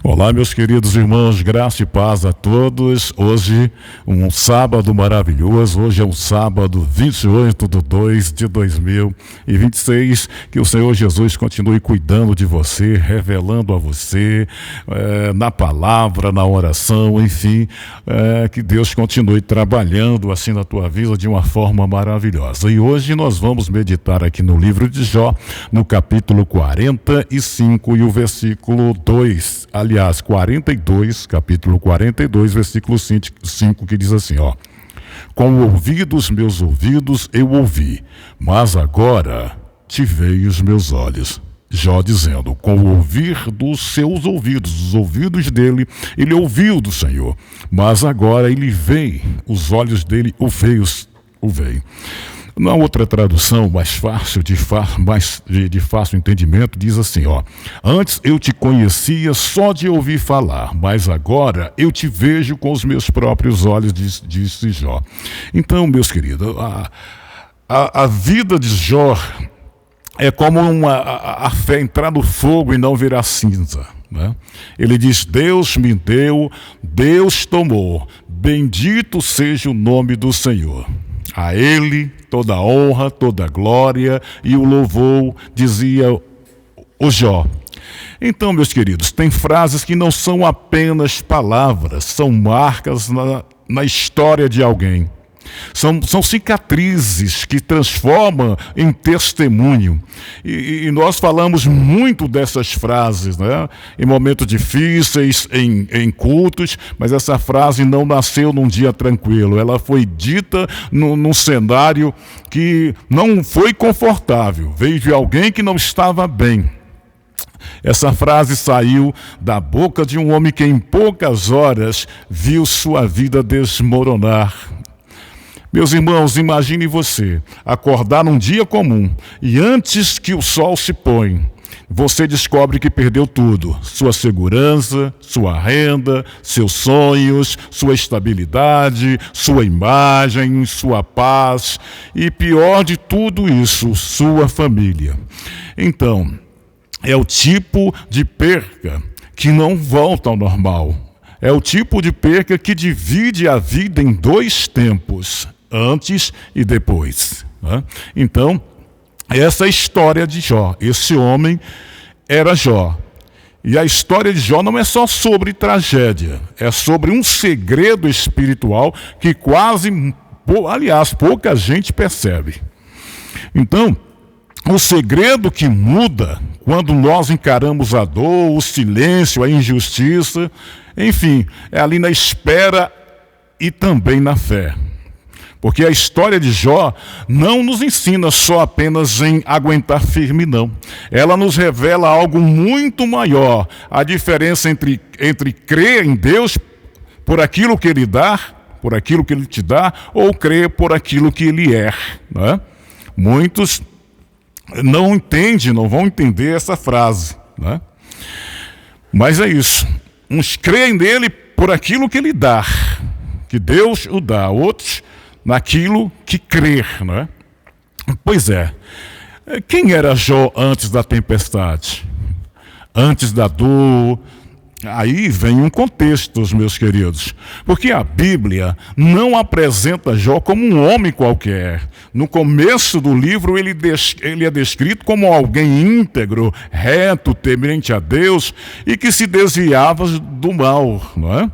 Olá, meus queridos irmãos, graça e paz a todos. Hoje, um sábado maravilhoso. Hoje é um sábado 28/2 de 2026. Que o Senhor Jesus continue cuidando de você, revelando a você, na palavra, na oração, enfim. Que Deus continue trabalhando assim na tua vida de uma forma maravilhosa. E hoje nós vamos meditar aqui no livro de Jó, no capítulo 45 e o versículo 2. Aliás, 42, capítulo 42, versículo 5, que diz assim, ó. Com o ouvir dos meus ouvidos eu ouvi, mas agora te veio os meus olhos. Jó dizendo, com o ouvir dos seus ouvidos, os ouvidos dele, ele ouviu do Senhor, mas agora ele vê, os olhos dele o veio. Na outra tradução, mais fácil, de fácil entendimento, diz assim, ó. Antes eu te conhecia só de ouvir falar, mas agora eu te vejo com os meus próprios olhos, disse Jó. Então, meus queridos, a vida de Jó é como a fé entrar no fogo e não virar cinza, né? Ele diz, Deus me deu, Deus tomou, bendito seja o nome do Senhor. A ele toda a honra, toda a glória e o louvor, dizia o Jó. Então, meus queridos, tem frases que não são apenas palavras, são marcas na história de alguém. São cicatrizes que transformam em testemunho. E nós falamos muito dessas frases, né? Em momentos difíceis, em cultos, mas essa frase não nasceu num dia tranquilo. Ela foi dita num cenário que não foi confortável. Veio de alguém que não estava bem. Essa frase saiu da boca de um homem que em poucas horas viu sua vida desmoronar. Meus irmãos, imagine você acordar num dia comum e antes que o sol se põe, você descobre que perdeu tudo. Sua segurança, sua renda, seus sonhos, sua estabilidade, sua imagem, sua paz e, pior de tudo isso, sua família. Então, é o tipo de perca que não volta ao normal. É o tipo de perca que divide a vida em dois tempos, antes e depois, né? Então, essa é a história de Jó. Esse homem era Jó. E a história de Jó não é só sobre tragédia, é sobre um segredo espiritual que pouca gente percebe. Então, o segredo que muda quando nós encaramos a dor, o silêncio, a injustiça, enfim, é ali na espera e também na fé. Porque a história de Jó não nos ensina só apenas em aguentar firme, não. Ela nos revela algo muito maior. A diferença entre crer em Deus por aquilo que Ele dá, por aquilo que Ele te dá, ou crer por aquilo que Ele é, né? Muitos não vão entender essa frase, né? Mas é isso. Uns creem nele por aquilo que Ele dá, que Deus o dá. Outros naquilo que crer, né? Pois é. Quem era Jó antes da tempestade? Antes da dor? Aí vem um contexto, meus queridos. Porque a Bíblia não apresenta Jó como um homem qualquer. No começo do livro ele é descrito como alguém íntegro, reto, temente a Deus e que se desviava do mal, não é?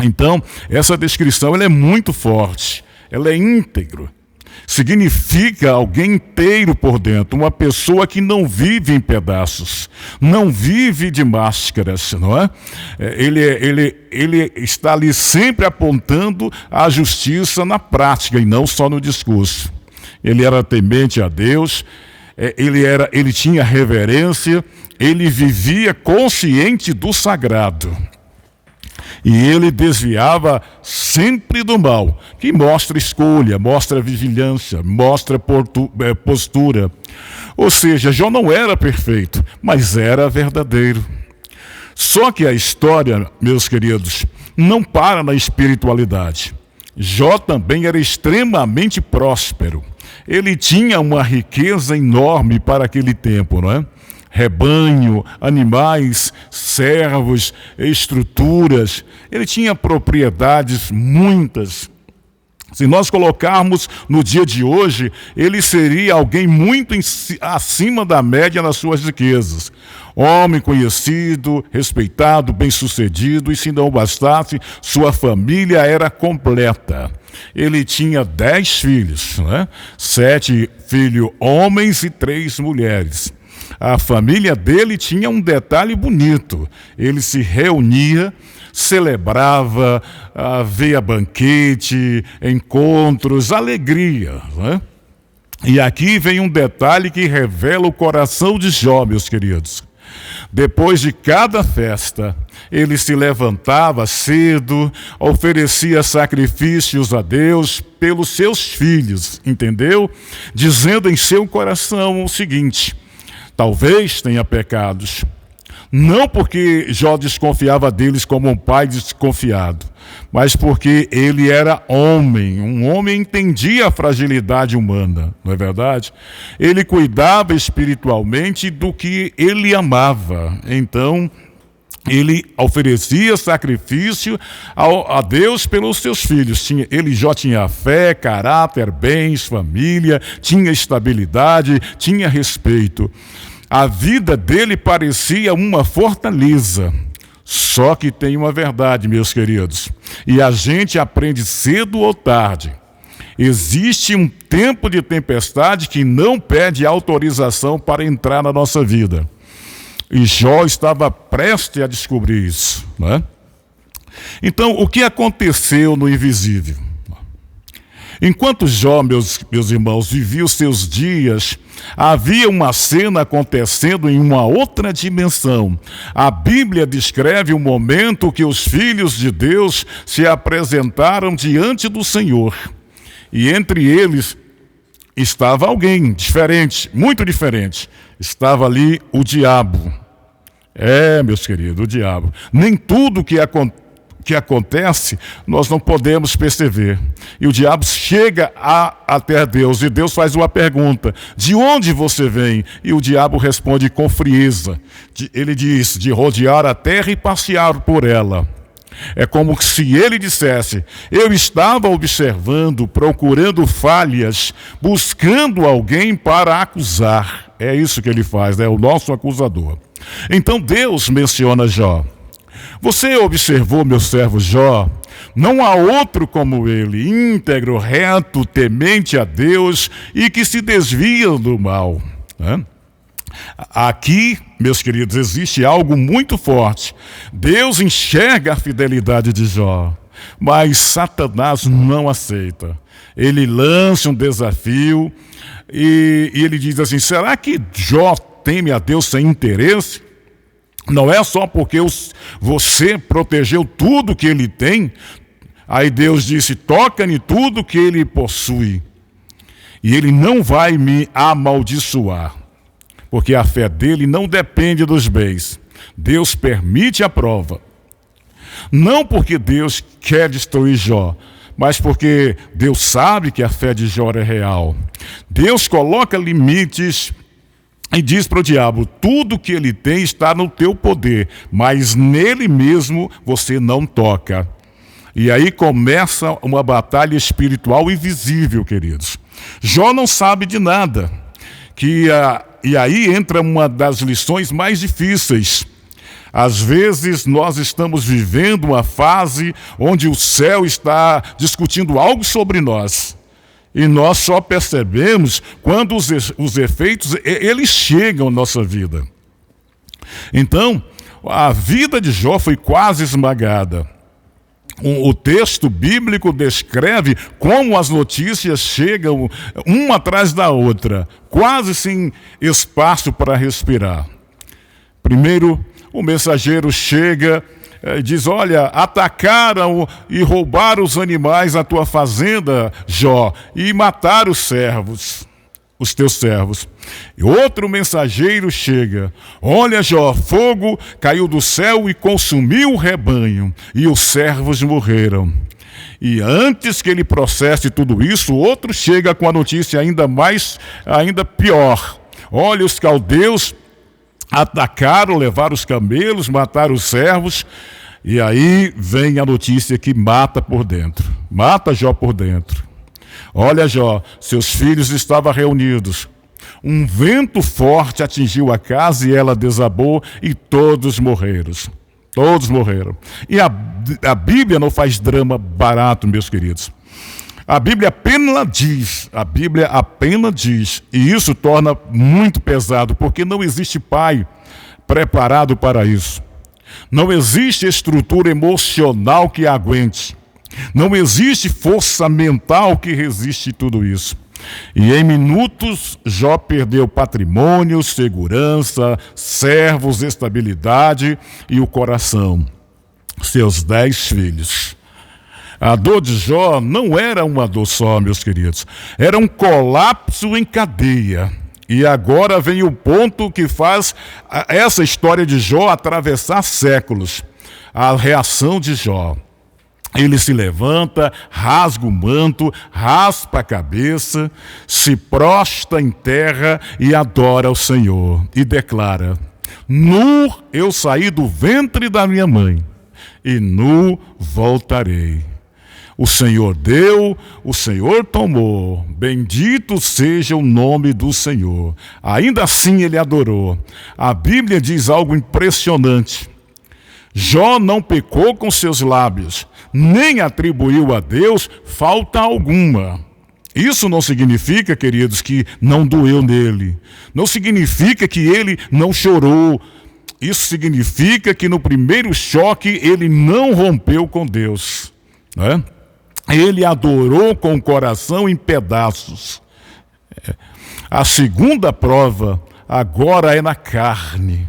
Então, essa descrição ela é muito forte. Ela é íntegro. Significa alguém inteiro por dentro, uma pessoa que não vive em pedaços, não vive de máscaras, não é? Ele está ali sempre apontando a justiça na prática e não só no discurso. Ele era temente a Deus, ele tinha reverência, ele vivia consciente do sagrado. E ele desviava sempre do mal, que mostra escolha, mostra vigilância, mostra postura. Ou seja, Jó não era perfeito, mas era verdadeiro. Só que a história, meus queridos, não para na espiritualidade. Jó também era extremamente próspero. Ele tinha uma riqueza enorme para aquele tempo, não é? rebanho, animais, servos, estruturas. Ele tinha propriedades muitas. Se nós colocarmos no dia de hoje, ele seria alguém muito acima da média nas suas riquezas. Homem conhecido, respeitado, bem-sucedido, e se não bastasse, sua família era completa. Ele tinha 10 filhos, né? 7 filhos homens e 3 mulheres. A família dele tinha um detalhe bonito. Ele se reunia, celebrava, havia banquete, encontros, alegria, né? E aqui vem um detalhe que revela o coração de Jó, meus queridos. Depois de cada festa, ele se levantava cedo, oferecia sacrifícios a Deus pelos seus filhos, entendeu? Dizendo em seu coração o seguinte: talvez tenha pecados. Não porque Jó desconfiava deles como um pai desconfiado, mas porque ele era homem. Um homem entendia a fragilidade humana, não é verdade? Ele cuidava espiritualmente do que ele amava. Então, ele oferecia sacrifício a Deus pelos seus filhos. Jó tinha fé, caráter, bens, família, tinha estabilidade, tinha respeito. A vida dele parecia uma fortaleza. Só que tem uma verdade, meus queridos, e a gente aprende cedo ou tarde. Existe um tempo de tempestade que não pede autorização para entrar na nossa vida. E Jó estava prestes a descobrir isso, né? Então, o que aconteceu no invisível? Enquanto Jó, meus irmãos, vivia os seus dias, havia uma cena acontecendo em uma outra dimensão. A Bíblia descreve o momento que os filhos de Deus se apresentaram diante do Senhor. E entre eles estava alguém diferente, muito diferente. Estava ali o diabo. Meus queridos, o diabo. Nem tudo que acontece, nós não podemos perceber. E o diabo chega até Deus, e Deus faz uma pergunta: de onde você vem? E o diabo responde com frieza. Ele diz: de rodear a terra e passear por ela. É como se ele dissesse: eu estava observando, procurando falhas, buscando alguém para acusar. É isso que ele faz, é o nosso acusador. Então Deus menciona Jó. Você observou, meu servo Jó? Não há outro como ele, íntegro, reto, temente a Deus e que se desvia do mal. Aqui, meus queridos, existe algo muito forte. Deus enxerga a fidelidade de Jó, mas Satanás não aceita. Ele lança um desafio e ele diz assim: será que Jó teme a Deus sem interesse? Não é só porque você protegeu tudo que ele tem. Aí Deus disse: toca em tudo que ele possui, e ele não vai me amaldiçoar, porque a fé dele não depende dos bens. Deus permite a prova, não porque Deus quer destruir Jó, mas porque Deus sabe que a fé de Jó é real. Deus coloca limites e diz para o diabo: tudo que ele tem está no teu poder, mas nele mesmo você não toca. E aí começa uma batalha espiritual invisível, queridos. Jó não sabe de nada. E aí entra uma das lições mais difíceis. Às vezes nós estamos vivendo uma fase onde o céu está discutindo algo sobre nós. E nós só percebemos quando os efeitos eles chegam à nossa vida. Então, a vida de Jó foi quase esmagada. O texto bíblico descreve como as notícias chegam uma atrás da outra, quase sem espaço para respirar. Primeiro, o mensageiro chega e diz: olha, atacaram e roubaram os animais da tua fazenda, Jó, e mataram os teus servos. E outro mensageiro chega: olha, Jó, fogo caiu do céu e consumiu o rebanho, e os servos morreram. E antes que ele processe tudo isso, outro chega com a notícia ainda pior: olha, os caldeus atacaram, levaram os camelos, mataram os servos. E aí vem a notícia que mata por dentro. Mata Jó por dentro. Olha, Jó, seus filhos estavam reunidos. Um vento forte atingiu a casa e ela desabou e todos morreram. Todos morreram. E a Bíblia não faz drama barato, meus queridos. A Bíblia apenas diz, e isso torna muito pesado, porque não existe pai preparado para isso. Não existe estrutura emocional que aguente. Não existe força mental que resiste tudo isso. E em minutos, Jó perdeu patrimônio, segurança, servos, estabilidade e o coração. Seus 10 filhos. A dor de Jó não era uma dor só, meus queridos. Era um colapso em cadeia. E agora vem o ponto que faz essa história de Jó atravessar séculos. A reação de Jó. Ele se levanta, rasga o manto, raspa a cabeça, se prostra em terra e adora o Senhor. E declara: nu eu saí do ventre da minha mãe, e nu voltarei. O Senhor deu, o Senhor tomou. Bendito seja o nome do Senhor. Ainda assim ele adorou. A Bíblia diz algo impressionante. Jó não pecou com seus lábios, nem atribuiu a Deus falta alguma. Isso não significa, queridos, que não doeu nele. Não significa que ele não chorou. Isso significa que no primeiro choque ele não rompeu com Deus, né? Ele adorou com o coração em pedaços. A segunda prova agora é na carne.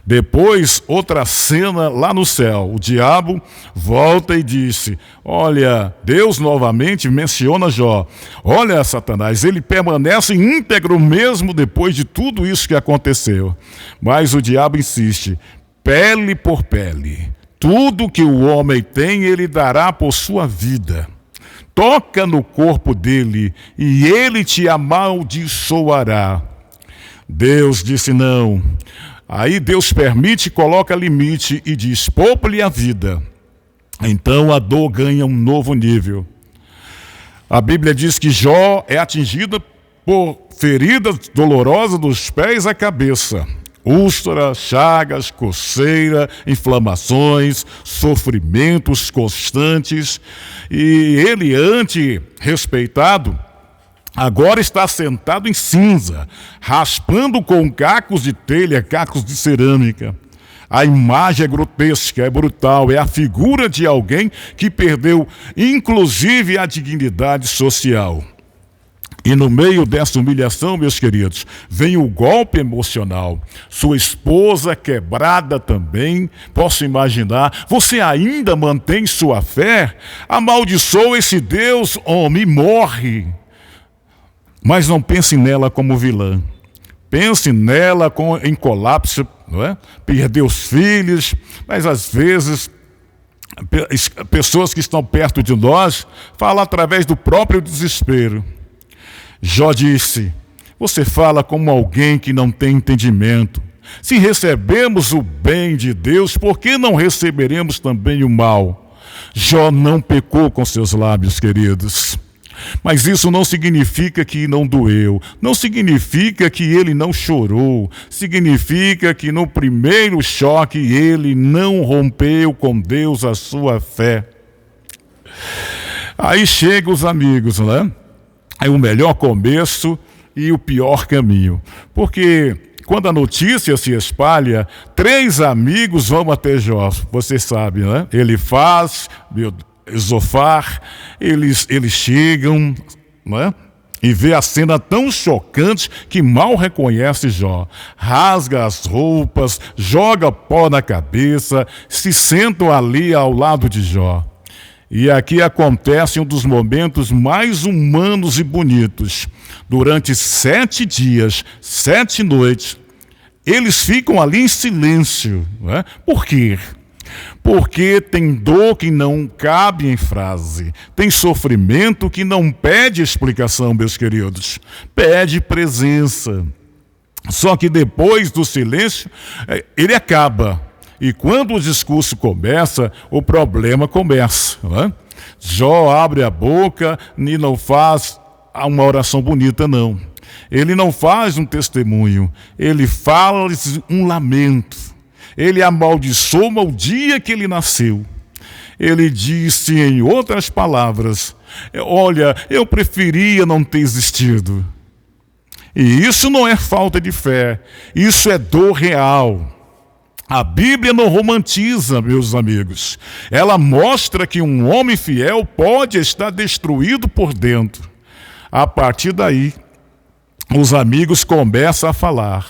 Depois, outra cena lá no céu. O diabo volta e disse: olha, Deus novamente menciona Jó. Olha, Satanás, ele permanece íntegro mesmo depois de tudo isso que aconteceu. Mas o diabo insiste: pele por pele. Tudo que o homem tem, ele dará por sua vida. Toca no corpo dele e ele te amaldiçoará. Deus disse não. Aí Deus permite, coloca limite e diz: poupa-lhe a vida. Então a dor ganha um novo nível. A Bíblia diz que Jó é atingido por feridas dolorosas dos pés à cabeça. Úlcera, chagas, coceira, inflamações, sofrimentos constantes. E ele, antes respeitado, agora está sentado em cinza, raspando com cacos de telha, cacos de cerâmica. A imagem é grotesca, é brutal, é a figura de alguém que perdeu inclusive a dignidade social. E no meio dessa humilhação, meus queridos, vem o golpe emocional. Sua esposa quebrada também, posso imaginar. Você ainda mantém sua fé? Amaldiçoa esse Deus, homem, morre. Mas não pense nela como vilã. Pense nela em colapso, não é? Perdeu os filhos, mas às vezes pessoas que estão perto de nós falam através do próprio desespero. Jó disse: você fala como alguém que não tem entendimento. Se recebemos o bem de Deus, por que não receberemos também o mal? Jó não pecou com seus lábios, queridos. Mas isso não significa que não doeu, não significa que ele não chorou, significa que no primeiro choque ele não rompeu com Deus a sua fé. Aí chegam os amigos, né? É o melhor começo e o pior caminho. Porque quando a notícia se espalha, 3 amigos vão até Jó. Você sabe, né? Elifaz, Zofar, eles chegam, né? E vê a cena tão chocante que mal reconhece Jó. Rasga as roupas, joga pó na cabeça, se sentam ali ao lado de Jó. E aqui acontece um dos momentos mais humanos e bonitos. Durante 7 dias, 7 noites, eles ficam ali em silêncio. Né? Por quê? Porque tem dor que não cabe em frase. Tem sofrimento que não pede explicação, meus queridos. Pede presença. Só que depois do silêncio, ele acaba. E quando o discurso começa, o problema começa. Não é? Jó abre a boca e não faz uma oração bonita, não. Ele não faz um testemunho, ele fala um lamento. Ele amaldiçoa o dia que ele nasceu. Ele disse, em outras palavras, olha, eu preferia não ter existido. E isso não é falta de fé, isso é dor real. A Bíblia não romantiza, meus amigos. Ela mostra que um homem fiel pode estar destruído por dentro. A partir daí, os amigos começam a falar.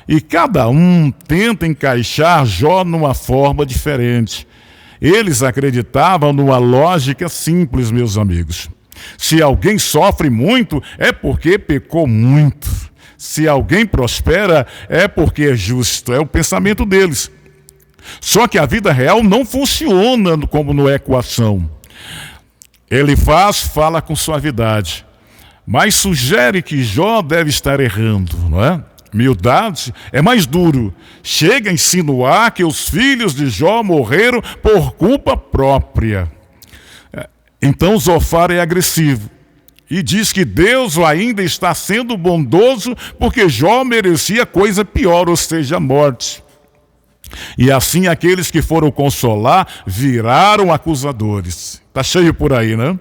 E cada um tenta encaixar Jó numa forma diferente. Eles acreditavam numa lógica simples, meus amigos. Se alguém sofre muito, é porque pecou muito. Se alguém prospera, é porque é justo. É o pensamento deles. Só que a vida real não funciona como na equação. Ele fala com suavidade, mas sugere que Jó deve estar errando, não é? Mildade é mais duro. Chega a insinuar que os filhos de Jó morreram por culpa própria. Então Zofar é agressivo e diz que Deus ainda está sendo bondoso porque Jó merecia coisa pior, ou seja, a morte. E assim aqueles que foram consolar viraram acusadores. Está cheio por aí, né?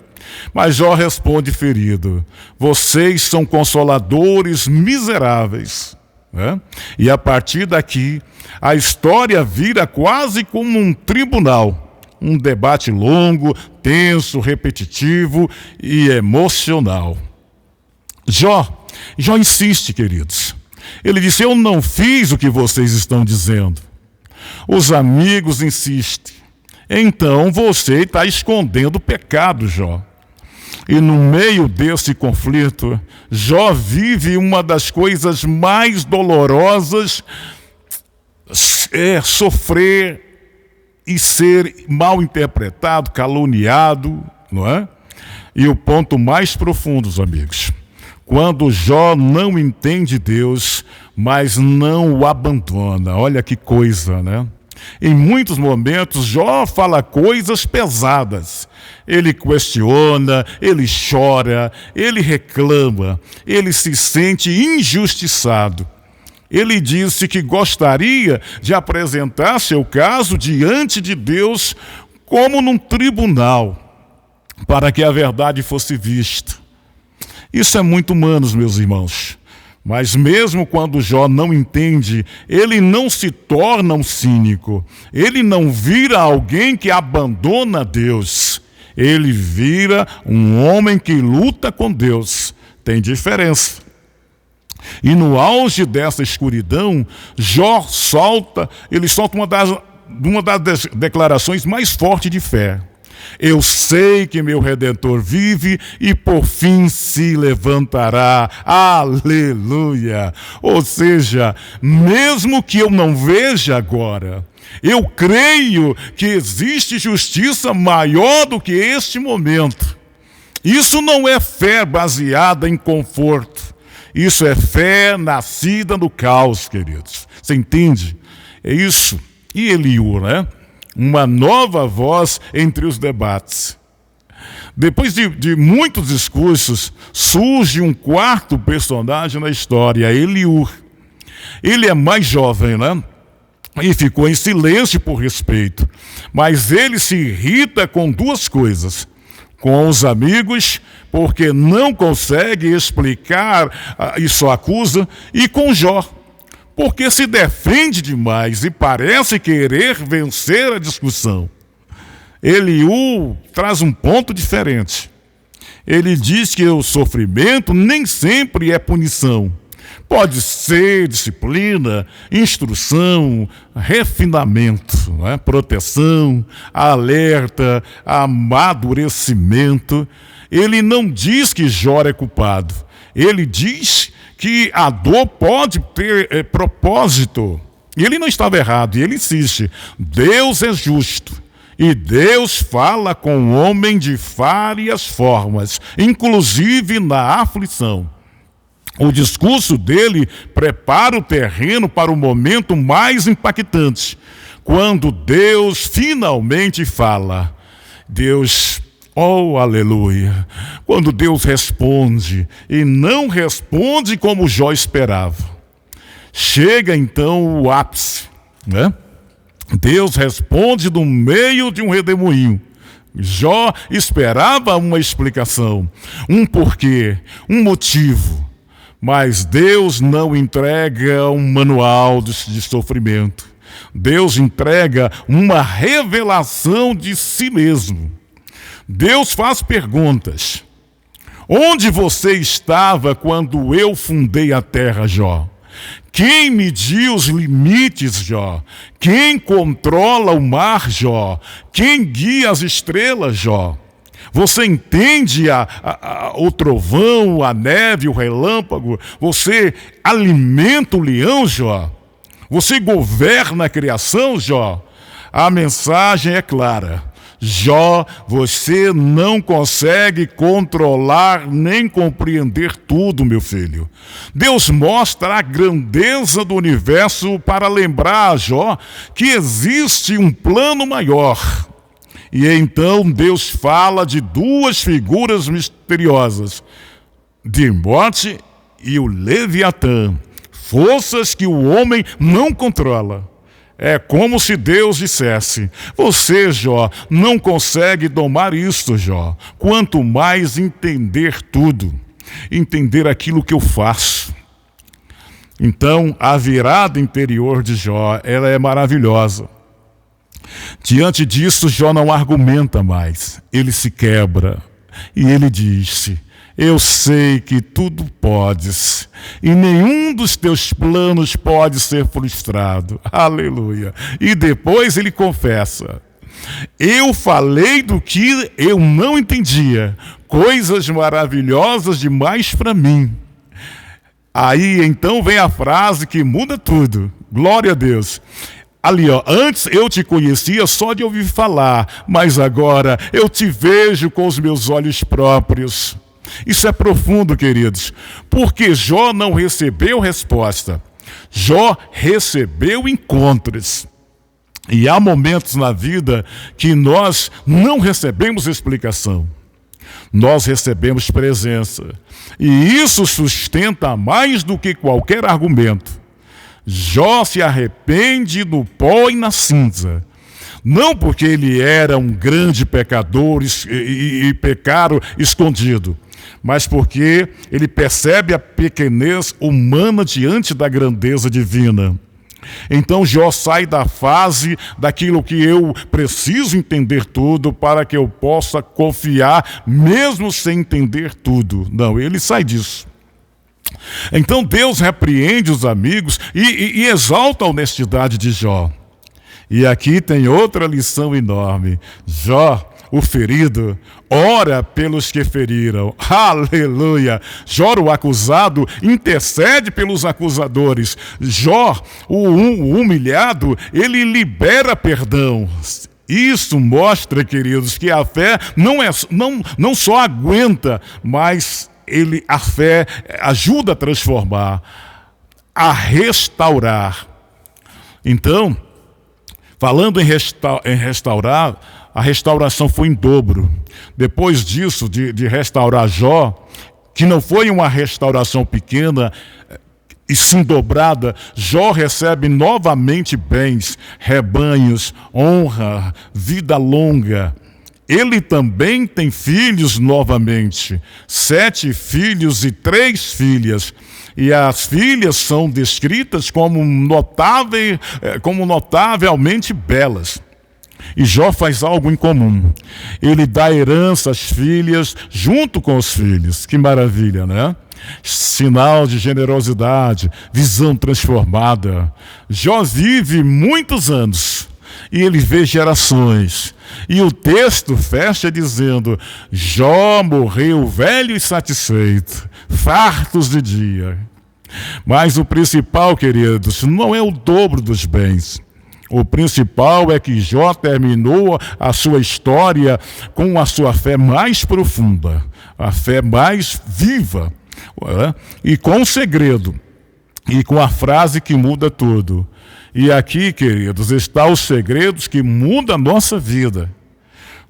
Mas Jó responde ferido: vocês são consoladores miseráveis. Né? E a partir daqui, a história vira quase como um tribunal. Um debate longo, tenso, repetitivo e emocional. Jó insiste, queridos. Ele disse: eu não fiz o que vocês estão dizendo. Os amigos insistem. Então você está escondendo o pecado, Jó. E no meio desse conflito, Jó vive uma das coisas mais dolorosas, sofrer e ser mal interpretado, caluniado, não é? E o ponto mais profundo, amigos, quando Jó não entende Deus, mas não o abandona. Olha que coisa, né? Em muitos momentos, Jó fala coisas pesadas. Ele questiona, ele chora, ele reclama, ele se sente injustiçado. Ele disse que gostaria de apresentar seu caso diante de Deus como num tribunal, para que a verdade fosse vista. Isso é muito humano, meus irmãos. Mas mesmo quando Jó não entende, ele não se torna um cínico. Ele não vira alguém que abandona Deus. Ele vira um homem que luta com Deus. Tem diferença. E no auge dessa escuridão, Jó solta uma das declarações mais fortes de fé. Eu sei que meu Redentor vive e por fim se levantará. Aleluia! Ou seja, mesmo que eu não veja agora, eu creio que existe justiça maior do que este momento. Isso não é fé baseada em conforto. Isso é fé nascida no caos, queridos. Você entende? É isso. E Eliú, né? Uma nova voz entre os debates. Depois de muitos discursos, surge um quarto personagem na história, Eliú. Ele é mais jovem, né? E ficou em silêncio por respeito. Mas ele se irrita com duas coisas. Com os amigos, porque não consegue explicar e só acusa, e com Jó, porque se defende demais e parece querer vencer a discussão. Eliú traz um ponto diferente. Ele diz que o sofrimento nem sempre é punição. Pode ser disciplina, instrução, refinamento, não é? Proteção, alerta, amadurecimento. Ele não diz que Jó é culpado. Ele diz que a dor pode ter propósito. E ele não estava errado, e ele insiste. Deus é justo. E Deus fala com o homem de várias formas, inclusive na aflição. O discurso dele prepara o terreno para o momento mais impactante, quando Deus finalmente fala. Deus, oh aleluia, quando Deus responde, e não responde como Jó esperava. Chega então o ápice, né? Deus responde no meio de um redemoinho. Jó esperava uma explicação, um porquê, um motivo, mas Deus não entrega um manual de sofrimento. Deus entrega uma revelação de si mesmo. Deus faz perguntas. Onde você estava quando eu fundei a terra, Jó? Quem mediu os limites, Jó? Quem controla o mar, Jó? Quem guia as estrelas, Jó? Você entende o trovão, a neve, o relâmpago? Você alimenta o leão, Jó? Você governa a criação, Jó? A mensagem é clara. Jó, você não consegue controlar nem compreender tudo, meu filho. Deus mostra a grandeza do universo para lembrar a Jó que existe um plano maior. E então Deus fala de duas figuras misteriosas, Dimbote e o Leviatã, forças que o homem não controla. É como se Deus dissesse: você, Jó, não consegue domar isto, Jó. Quanto mais entender tudo, entender aquilo que eu faço. Então, a virada interior de Jó, ela é maravilhosa. Diante disso, Jó não argumenta mais. Ele se quebra e ele disse: eu sei que tudo podes, e nenhum dos teus planos pode ser frustrado. Aleluia. E depois ele confessa: eu falei do que eu não entendia, coisas maravilhosas demais para mim. Aí então vem a frase que muda tudo. Glória a Deus. Ali, ó, antes eu te conhecia só de ouvir falar, mas agora eu te vejo com os meus olhos próprios. Isso é profundo, queridos, porque Jó não recebeu resposta. Jó recebeu encontros. E há momentos na vida que nós não recebemos explicação. Nós recebemos presença. E isso sustenta mais do que qualquer argumento. Jó se arrepende no pó e na cinza. Não porque ele era um grande pecador e pecado escondido, mas porque ele percebe a pequenez humana diante da grandeza divina. Então Jó sai da fase daquilo que eu preciso entender tudo para que eu possa confiar mesmo sem entender tudo. Não, ele sai disso. Então Deus repreende os amigos e exalta a honestidade de Jó. E aqui tem outra lição enorme. Jó, o ferido, ora pelos que feriram. Aleluia! Jó, o acusado, intercede pelos acusadores. Jó, o humilhado, ele libera perdão. Isso mostra, queridos, que a fé não só aguenta, mas a fé ajuda a transformar, a restaurar. Então, falando em restaurar, a restauração foi em dobro. Depois disso, de restaurar Jó, que não foi uma restauração pequena e sim dobrada, Jó recebe novamente bens, rebanhos, honra, vida longa. Ele também tem filhos novamente, 7 filhos e 3 filhas. E as filhas são descritas como notavelmente belas. E Jó faz algo em comum. Ele dá herança às filhas junto com os filhos. Que maravilha, né? Sinal de generosidade, visão transformada. Jó vive muitos anos e ele vê gerações. E o texto fecha dizendo: Jó morreu velho e satisfeito, fartos de dia. Mas o principal, queridos, não é o dobro dos bens. O principal é que Jó terminou a sua história com a sua fé mais profunda, a fé mais viva. E com um segredo, e com a frase que muda tudo. E aqui, queridos, está os segredos que mudam a nossa vida.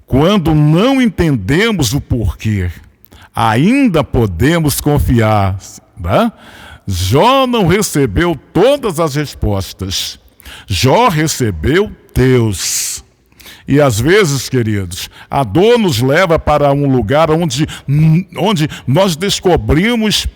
Quando não entendemos o porquê, ainda podemos confiar. Né? Jó não recebeu todas as respostas. Jó recebeu Deus. E às vezes, queridos, a dor nos leva para um lugar onde nós descobrimos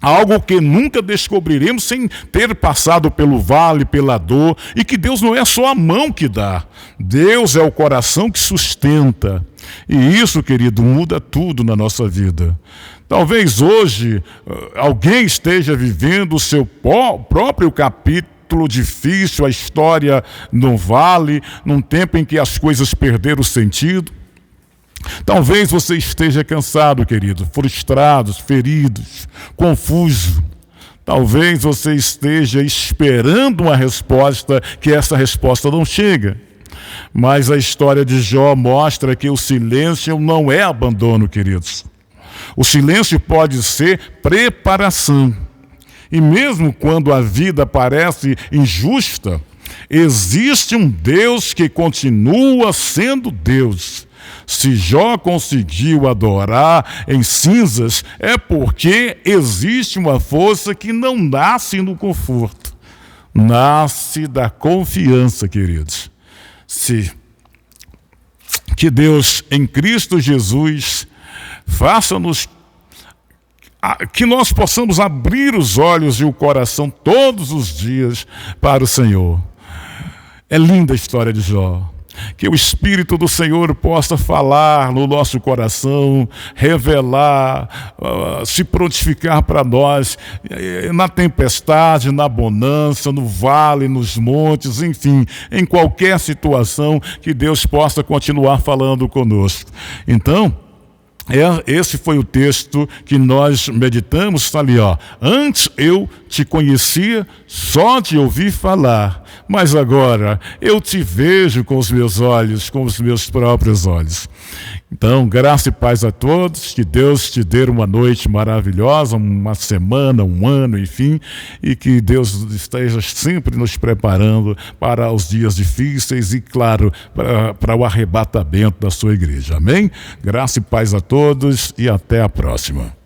algo que nunca descobriremos sem ter passado pelo vale, pela dor, e que Deus não é só a mão que dá, Deus é o coração que sustenta. E isso, querido, muda tudo na nossa vida. Talvez hoje alguém esteja vivendo o seu próprio capítulo difícil, a história no vale, num tempo em que as coisas perderam o sentido. Talvez você esteja cansado, querido, frustrado, ferido, confuso. Talvez você esteja esperando uma resposta, que essa resposta não chega. Mas a história de Jó mostra que o silêncio não é abandono, queridos. O silêncio pode ser preparação. E mesmo quando a vida parece injusta, existe um Deus que continua sendo Deus. Se Jó conseguiu adorar em cinzas, é porque existe uma força que não nasce no conforto. Nasce da confiança, queridos. Que Deus, em Cristo Jesus, faça-nos que nós possamos abrir os olhos e o coração todos os dias para o Senhor. É linda a história de Jó. Que o Espírito do Senhor possa falar no nosso coração, revelar, se prontificar para nós, na tempestade, na bonança, no vale, nos montes, enfim, em qualquer situação, que Deus possa continuar falando conosco. Então, esse foi o texto que nós meditamos, está ali, ó. Antes eu te conhecia só de ouvir falar, mas agora eu te vejo com os meus olhos, com os meus próprios olhos. Então, graça e paz a todos, que Deus te dê uma noite maravilhosa, uma semana, um ano, enfim, e que Deus esteja sempre nos preparando para os dias difíceis e, claro, para o arrebatamento da sua igreja. Amém? Graça e paz a todos e até a próxima.